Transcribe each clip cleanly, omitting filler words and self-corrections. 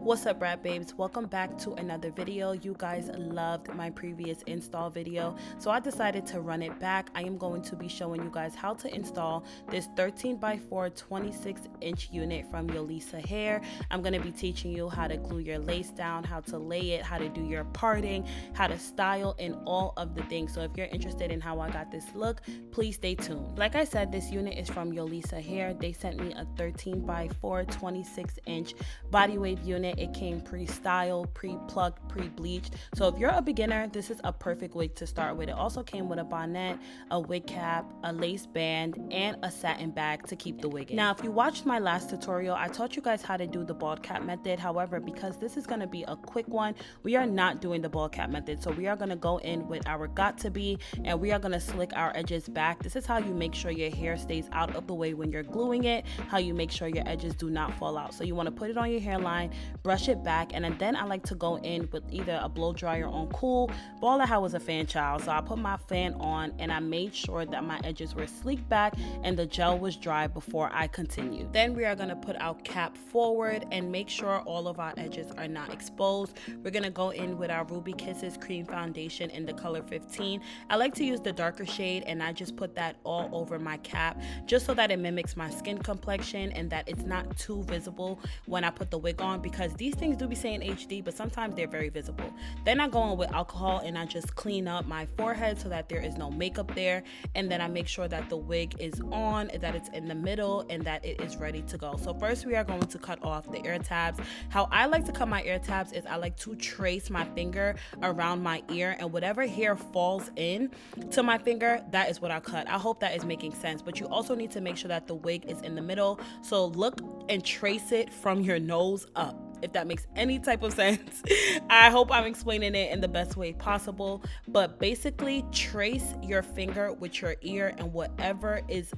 What's up, BratBabes? Welcome back to another video. You guys loved my previous install video, so I decided to run it back. I am going to be showing you guys how to install this 13x4 26-inch unit from Yolissa hair. I'm going to be teaching you how to glue your lace down, how to lay it, how to do your parting, how to style, and all of the things. So if you're interested in how I got this look, please stay tuned. Like I said, this unit is from Yolissa hair. They sent me a 13x4 26-inch body wave unit. It came pre-styled, pre-plucked, pre-bleached. So if you're a beginner, this is a perfect wig to start with. It also came with a bonnet, a wig cap, a lace band, and a satin bag to keep the wig in. Now, if you watched my last tutorial, I taught you guys how to do the bald cap method. However, because this is going to be a quick one, we are not doing the bald cap method. So we are going to go in with our got to be, and we are going to slick our edges back. This is how you make sure your hair stays out of the way when you're gluing it, how you make sure your edges do not fall out. So you want to put it on your hairline, brush it back, and then I like to go in with either a blow dryer on cool, but all I had was a fan, child. So I put my fan on and I made sure that my edges were sleeked back and the gel was dry before I continued. Then we are going to put our cap forward and make sure all of our edges are not exposed. We're going to go in with our Ruby Kisses cream foundation in the color 15. I like to use the darker shade, and I just put that all over my cap just so that it mimics my skin complexion and that it's not too visible when I put the wig on, because these things do be saying HD, but sometimes they're very visible. Then I go in with alcohol and I just clean up my forehead so that there is no makeup there, and then I make sure that the wig is on, that it's in the middle, and that it is ready to go. So first we are going to cut off the ear tabs. How I like to cut my ear tabs is I like to trace my finger around my ear, and whatever hair falls in to my finger, that is what I cut. I hope that is making sense, but you also need to make sure that the wig is in the middle. So look and trace it from your nose up, if that makes any type of sense. I hope I'm explaining it in the best way possible, but basically trace your finger with your ear, and whatever is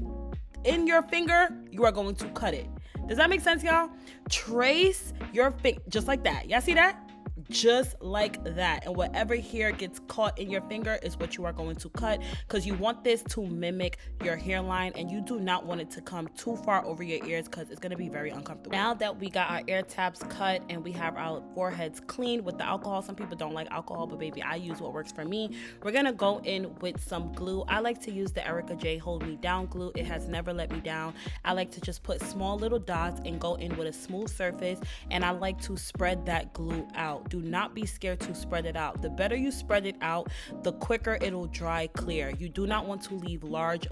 in your finger, you are going to cut it. Does that make sense, y'all? Trace your finger just like that. Y'all see that? Just like that, and whatever hair gets caught in your finger is what you are going to cut, because you want this to mimic your hairline, and you do not want it to come too far over your ears because it's going to be very uncomfortable. Now that we got our ear tabs cut and we have our foreheads cleaned with the alcohol, some people don't like alcohol, but baby, I use what works for me. We're gonna go in with some glue. I like to use the Erica J Hold Me Down glue. It has never let me down. I like to just put small little dots and go in with a smooth surface, and I like to spread that glue out. Do not be scared to spread it out. The better you spread it out, the quicker it'll dry clear. You do not want to leave large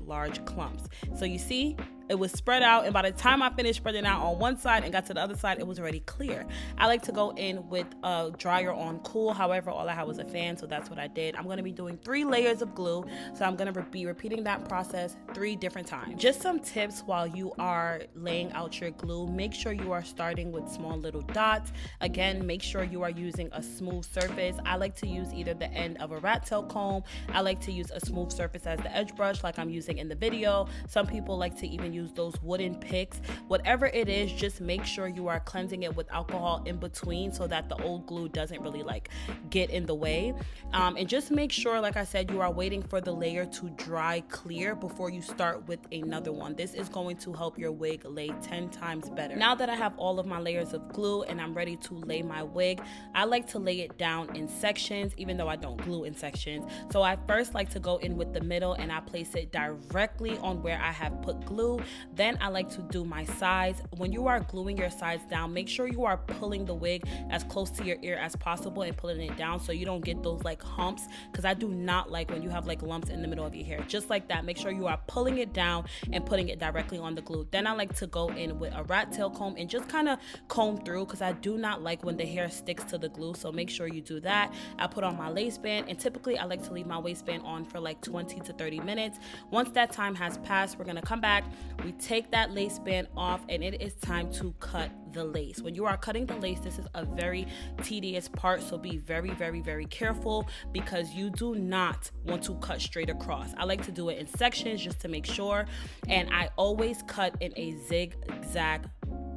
clumps. So you see, it was spread out, and by the time I finished spreading out on one side and got to the other side, it was already clear. I like to go in with a dryer on cool. However, all I had was a fan, so that's what I did. I'm going to be doing 3 layers of glue, so I'm going to be repeating that process 3 different times. Just some tips while you are laying out your glue. Make sure you are starting with small little dots. Again, make sure you are using a smooth surface. I like to use either the end of a rat tail comb. I like to use a smooth surface as the edge brush like I'm using in the video. Some people like to even use those wooden picks. Whatever it is, just make sure you are cleansing it with alcohol in between so that the old glue doesn't really like get in the way. And just make sure, like I said, you are waiting for the layer to dry clear before you start with another one. This is going to help your wig lay 10 times better. Now that I have all of my layers of glue and I'm ready to lay my wig, I like to lay it down in sections, even though I don't glue in sections. So I first like to go in with the middle and I place it directly on where I have put glue. Then I like to do my sides. When you are gluing your sides down, make sure you are pulling the wig as close to your ear as possible and pulling it down so you don't get those like humps, because I do not like when you have like lumps in the middle of your hair. Just like that, make sure you are pulling it down and putting it directly on the glue. Then I like to go in with a rat tail comb and just kind of comb through, because I do not like when the hair sticks to the glue, so make sure you do that. I put on my lace band, and typically I like to leave my waistband on for like 20 to 30 minutes. Once that time has passed, we're gonna come back. We take that lace band off, and it is time to cut the lace. When you are cutting the lace, this is a very tedious part, so be very careful, because you do not want to cut straight across. I like to do it in sections just to make sure, and I always cut in a zigzag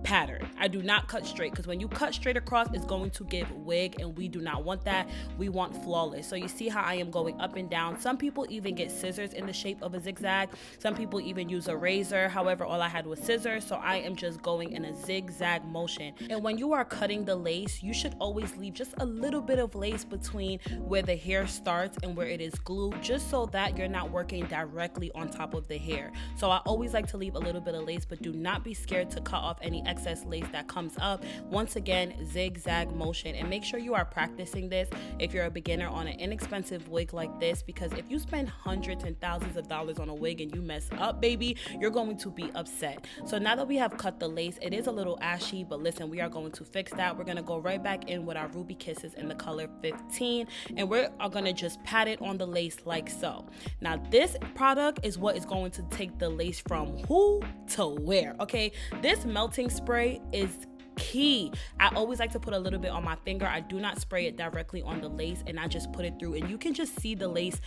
pattern. I do not cut straight, because when you cut straight across, it's going to give wig, and we do not want that. We want flawless. So you see how I am going up and down. Some people even get scissors in the shape of a zigzag. Some people even use a razor. However, all I had was scissors, so I am just going in a zigzag motion. And when you are cutting the lace, you should always leave just a little bit of lace between where the hair starts and where it is glued, just so that you're not working directly on top of the hair. So I always like to leave a little bit of lace, but do not be scared to cut off any excess lace that comes up. Once again, zigzag motion, and make sure you are practicing this if you're a beginner on an inexpensive wig like this, because if you spend hundreds and thousands of dollars on a wig and you mess up, baby, you're going to be upset. So now that we have cut the lace, it is a little ashy, but listen, we are going to fix that. We're going to go right back in with our Ruby Kisses in the color 15, and we are going to just pat it on the lace like so. Now this product is what is going to take the lace from who to where, okay? This melting spray is key. I always like to put a little bit on my finger. I do not spray it directly on the lace, and I just put it through, and you can just see the lace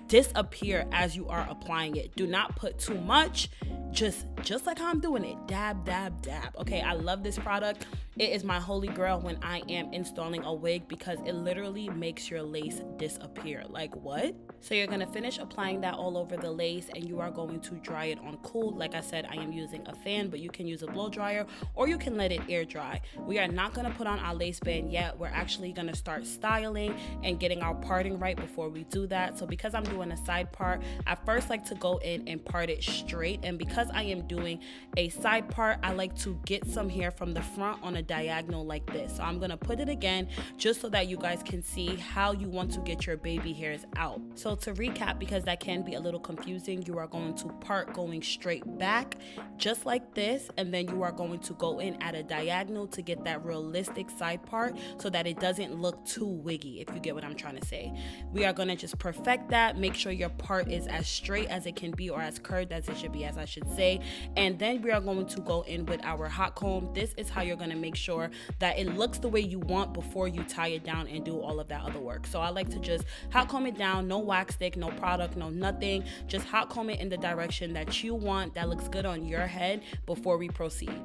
disappear as you are applying it. Do not put too much, just like how I'm doing it. Dab, dab, dab. Okay, I love this product. It is my holy grail when I am installing a wig, because it literally makes your lace disappear. Like, what? So you're gonna finish applying that all over the lace, and you are going to dry it on cool. Like I said, I am using a fan, but you can use a blow dryer, or you can let it air dry. We are not gonna put on our lace band yet. We're actually gonna start styling and getting our parting right before we do that. So because I'm doing a side part, I first like to go in and part it straight, and because I am doing a side part, I like to get some hair from the front on a diagonal like this. So I'm gonna put it again just so that you guys can see how you want to get your baby hairs out. So to recap, because that can be a little confusing, you are going to part going straight back just like this, and then you are going to go in at a diagonal to get that realistic side part so that it doesn't look too wiggy, if you get what I'm trying to say. We are going to just perfect that. Make sure your part is as straight as it can be, or as curved as it should be, as I should say. And then we are going to go in with our hot comb. This is how you're going to make sure that it looks the way you want before you tie it down and do all of that other work. So I like to just hot comb it down, no wax stick, no product, no nothing. Just hot comb it in the direction that you want, that looks good on your head, before we proceed.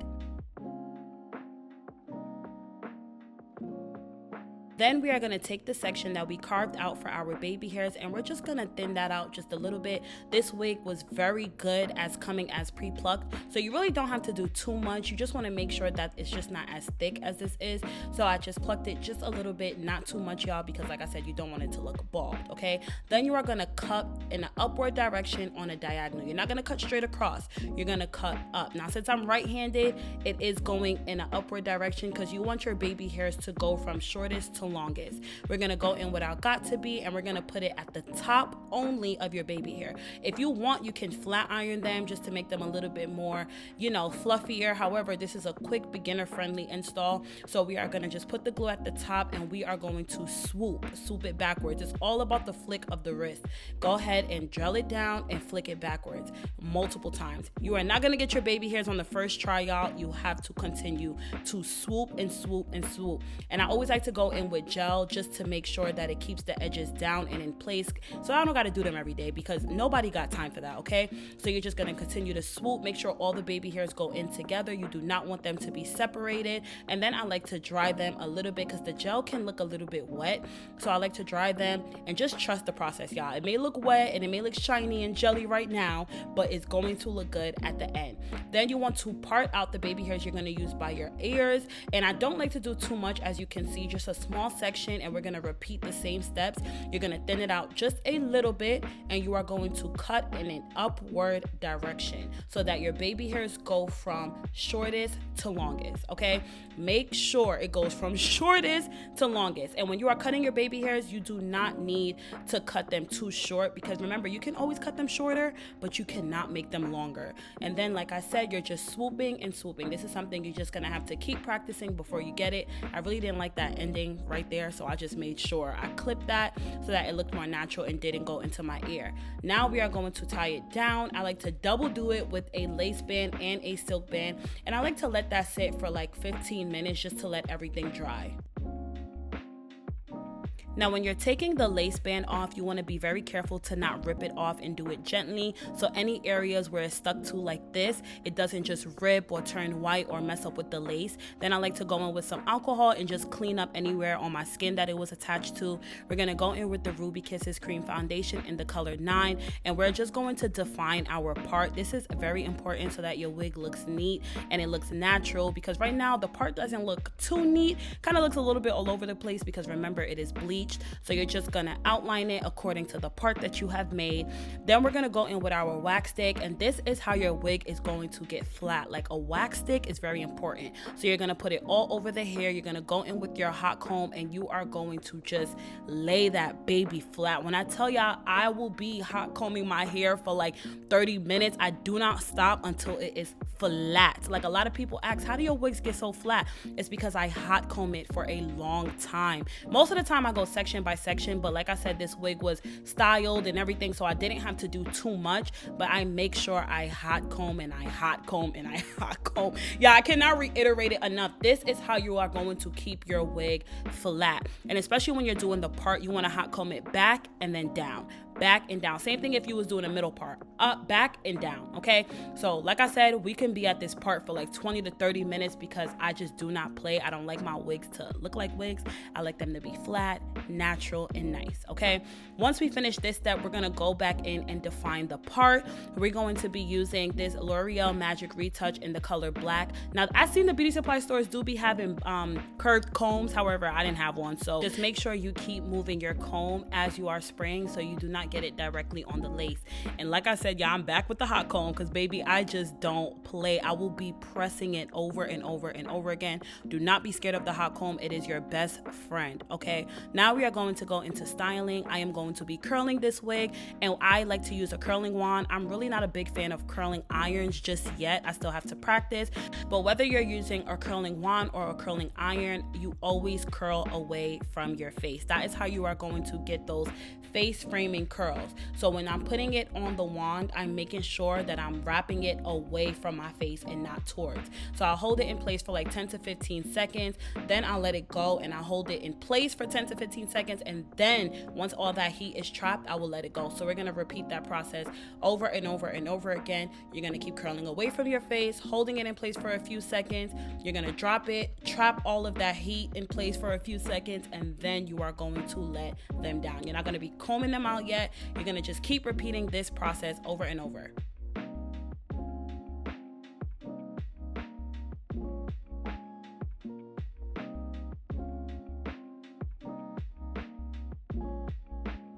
Then we are going to take the section that we carved out for our baby hairs, and we're just going to thin that out just a little bit. This wig was very good as coming as pre-plucked, so you really don't have to do too much. You just want to make sure that it's just not as thick as this is. So I just plucked it just a little bit, not too much, y'all, because like I said, you don't want it to look bald, okay? Then you are going to cut in an upward direction on a diagonal. You're not going to cut straight across. You're going to cut up. Now, since I'm right-handed, it is going in an upward direction because you want your baby hairs to go from shortest to longest. We're gonna go in with our got to be, and we're gonna put it at the top only of your baby hair. If you want, you can flat iron them just to make them a little bit more, you know, fluffier. However, this is a quick beginner friendly install, so we are gonna just put the glue at the top, and we are going to swoop it backwards. It's all about the flick of the wrist. Go ahead and gel it down and flick it backwards multiple times. You are not gonna get your baby hairs on the first try, y'all. You have to continue to swoop and swoop and swoop. And I always like to go in with gel just to make sure that it keeps the edges down and in place, so I don't got to do them every day because nobody got time for that, okay? So you're just going to continue to swoop. Make sure all the baby hairs go in together. You do not want them to be separated. And then I like to dry them a little bit because the gel can look a little bit wet, so I like to dry them and just trust the process, y'all. It may look wet and it may look shiny and jelly right now, but it's going to look good at the end. Then you want to part out the baby hairs you're going to use by your ears, and I don't like to do too much, as you can see, just a small section, and we're going to repeat the same steps. You're going to thin it out just a little bit, and you are going to cut in an upward direction so that your baby hairs go from shortest to longest, okay? Make sure it goes from shortest to longest. And when you are cutting your baby hairs, you do not need to cut them too short, because remember, you can always cut them shorter, but you cannot make them longer. And then, like I said, you're just swooping and swooping. This is something you're just going to have to keep practicing before you get it. I really didn't like that ending right there, so I just made sure I clipped that so that it looked more natural and didn't go into my ear. Now we are going to tie it down. I like to double do it with a lace band and a silk band, and I like to let that sit for like 15 minutes just to let everything dry. Now when you're taking the lace band off, you want to be very careful to not rip it off and do it gently. So any areas where it's stuck to like this, it doesn't just rip or turn white or mess up with the lace. Then I like to go in with some alcohol and just clean up anywhere on my skin that it was attached to. We're going to go in with the Ruby Kisses Cream Foundation in the color 9, and we're just going to define our part. This is very important so that your wig looks neat and it looks natural, because right now the part doesn't look too neat, kind of looks a little bit all over the place because remember it is bleached. So you're just gonna outline it according to the part that you have made. Then we're gonna go in with our wax stick, and this is how your wig is going to get flat. Like a wax stick is very important. So you're gonna put it all over the hair. You're gonna go in with your hot comb and you are going to just lay that baby flat. When I tell y'all I will be hot combing my hair for like 30 minutes, I do not stop until it is flat. Like a lot of people ask, how do your wigs get so flat? It's because I hot comb it for a long time. Most of the time I go section by section, but like I said, this wig was styled and everything, so I didn't have to do too much, but I make sure I hot comb and I hot comb and I hot comb. Yeah, I cannot reiterate it enough. This is how you are going to keep your wig flat. And especially when you're doing the part, you want to hot comb it back and then down, back and down. Same thing if you was doing a middle part, up, back and down. Okay, so like I said, we can be at this part for like 20 to 30 minutes because I just do not play. I don't like my wigs to look like wigs. I like them to be flat, natural, and nice. Okay, once we finish this step, we're gonna go back in and define the part. We're going to be using this L'Oreal Magic Retouch in the color black. Now I've seen the beauty supply stores do be having curved combs, however I didn't have one, so just make sure you keep moving your comb as you are spraying so you do not get it directly on the lace. And like I said, yeah, I'm back with the hot comb because baby, I just don't play. I will be pressing it over and over and over again. Do not be scared of the hot comb. It is your best friend. Okay, now we are going to go into styling. I am going to be curling this wig, and I like to use a curling wand. I'm really not a big fan of curling irons just yet. I still have to practice, but whether you're using a curling wand or a curling iron, you always curl away from your face. That is how you are going to get those face framing curls. So when I'm putting it on the wand, I'm making sure that I'm wrapping it away from my face and not towards. So I'll hold it in place for like 10 to 15 seconds, then I'll let it go and I'll hold it in place for 10 to 15 seconds, and then once all that heat is trapped, I will let it go. So we're going to repeat that process over and over and over again. You're going to keep curling away from your face, holding it in place for a few seconds. You're going to drop it, trap all of that heat in place for a few seconds, and then you are going to let them down. You're not going to be combing them out yet. You're going to just keep repeating this process over and over.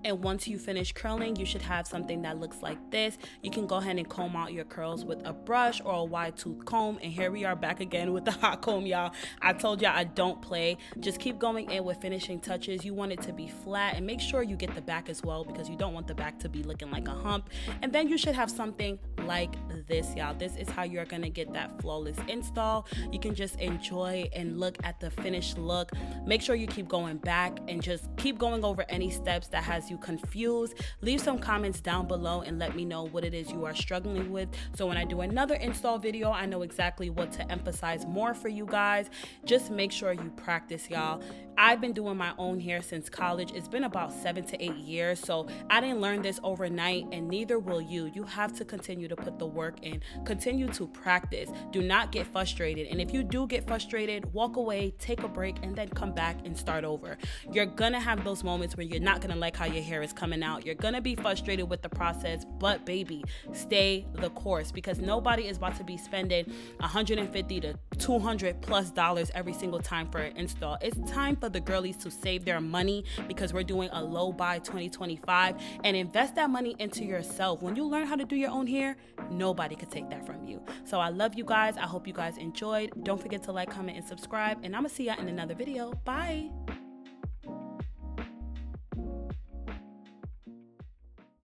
And once you finish curling, you should have something that looks like this. You can go ahead and comb out your curls with a brush or a wide tooth comb. And here we are back again with the hot comb, y'all. I told y'all I don't play. Just keep going in with finishing touches. You want it to be flat, and make sure you get the back as well, because you don't want the back to be looking like a hump. And then you should have something like this, y'all. This is how you're gonna get that flawless install. You can just enjoy and look at the finished look. Make sure you keep going back and just keep going over any steps that has you confused. Leave some comments down below and let me know what it is you are struggling with, so when I do another install video, I know exactly what to emphasize more for you guys. Just make sure you practice, y'all. I've been doing my own hair since college. It's been about 7 to 8 years, so I didn't learn this overnight, and neither will you. You have to continue to put the work in, continue to practice. Do not get frustrated, and if you do get frustrated, walk away, take a break, and then come back and start over. You're gonna have those moments where you're not gonna like how your hair is coming out. You're gonna be frustrated with the process, but baby, stay the course, because nobody is about to be spending $150 to $200+ every single time for an install. It's time for the girlies to save their money, because we're doing a low buy 2025, and invest that money into yourself. When you learn how to do your own hair, nobody could take that from you. So I love you guys. I hope you guys enjoyed. Don't forget to like, comment, and subscribe, and I'm gonna see y'all in another video. Bye.